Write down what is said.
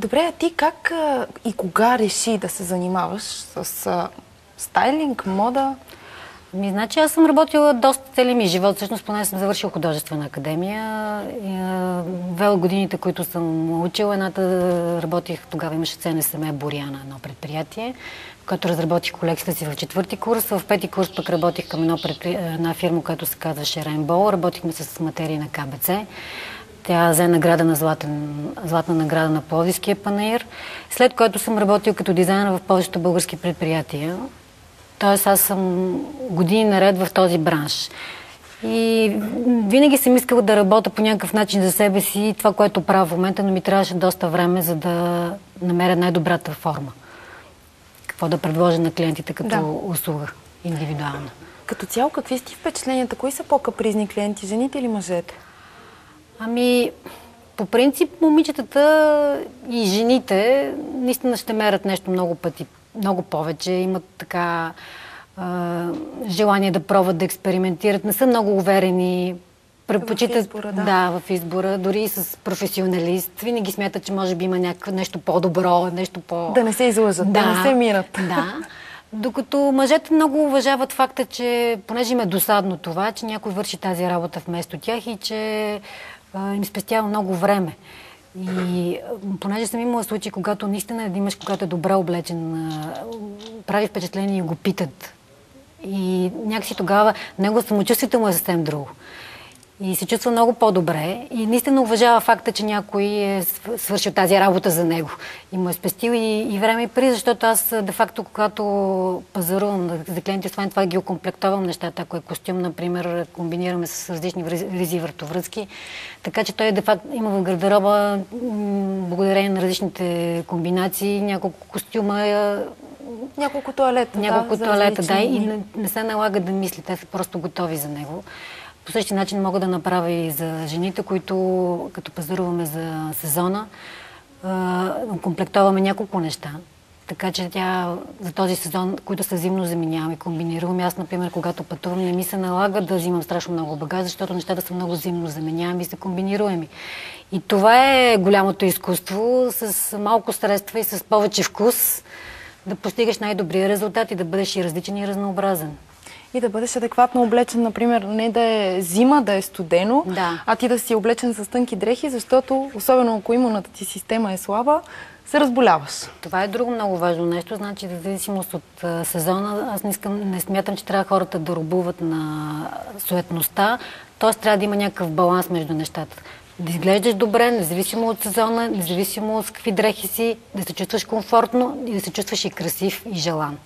Добре, а ти как и кога реши да се занимаваш с стайлинг, мода? Значи аз съм работила доста целия ми живот. Всъщност, поне съм завършила художествена академия. Две от годините, които съм учила, едната работих, тогава имаше ЦНСМ Боряна, едно предприятие, в което разработих колекцията си в 4-ти курс. В 5-ти курс пък работих към една фирма, която се казваше Rainbow. Работихме с материи на КБЦ. Тя взе награда на златна награда на Пловдивския панаир, след което съм работила като дизайнер в повечето български предприятия. Тоест аз съм години наред в този бранш. И винаги съм искала да работя по някакъв начин за себе си и това, което правя в момента, но ми трябваше доста време, за да намеря най-добрата форма. Какво да предложа на клиентите като услуга, индивидуална. Като цяло, какви са ти впечатленията? Кои са по-капризни клиенти, жените или мъжете? По принцип, момичетата и жените наистина ще мерят нещо много пъти, много повече. Имат така желание да пробват, да експериментират. Не са много уверени. Предпочитат в избора, в избора, дори и с професионалист. Винаги смятат, че може би има нещо по-добро, нещо по... Да не се излъжат, да не се мират. Да. Докато мъжете много уважават факта, че понеже им е досадно това, че някой върши тази работа вместо тях и че им спестява много време. И понеже съм имала случаи, когато наистина един мъж, когато е добре облечен, прави впечатление и го питат. И някакси тогава неговото самочувствието му е съвсем друго. И се чувства много по-добре и наистина уважава факта, че някой е свършил тази работа за него. И му е спестил и време и пари, защото аз де-факто, когато пазарувам за клиенти, освен това ги окомплектовам нещата. Ако е костюм, например, комбинираме с различни ризи и въртовръзки. Така че той де-факто има в гардероба, благодарение на различните комбинации, няколко костюма, няколко тоалета. И не се налага да мисли, те са просто готови за него. По същия начин мога да направя и за жените, които като пазаруваме за сезона, комплектоваме няколко неща. Така че за този сезон, които са зимно заменяваме, комбинираме. Аз, например, когато пътувам, не ми се налага да взимам страшно много багаж, защото нещата са много зимно заменяваме и са комбинируеми. И това е голямото изкуство, с малко средства и с повече вкус, да постигаш най-добрия резултат и да бъдеш и различен и разнообразен. И да бъдеш адекватно облечен, например, не да е зима, да е студено, а ти да си облечен с тънки дрехи, защото, особено ако имунната ти система е слаба, се разболяваш. Това е друго много важно нещо. Значи, в зависимост от сезона, аз не смятам, че трябва хората да робуват на суетността, т.е. трябва да има някакъв баланс между нещата. Да изглеждаш добре, независимо от сезона, независимо от какви дрехи си, да се чувстваш комфортно и да се чувстваш и красив и желан.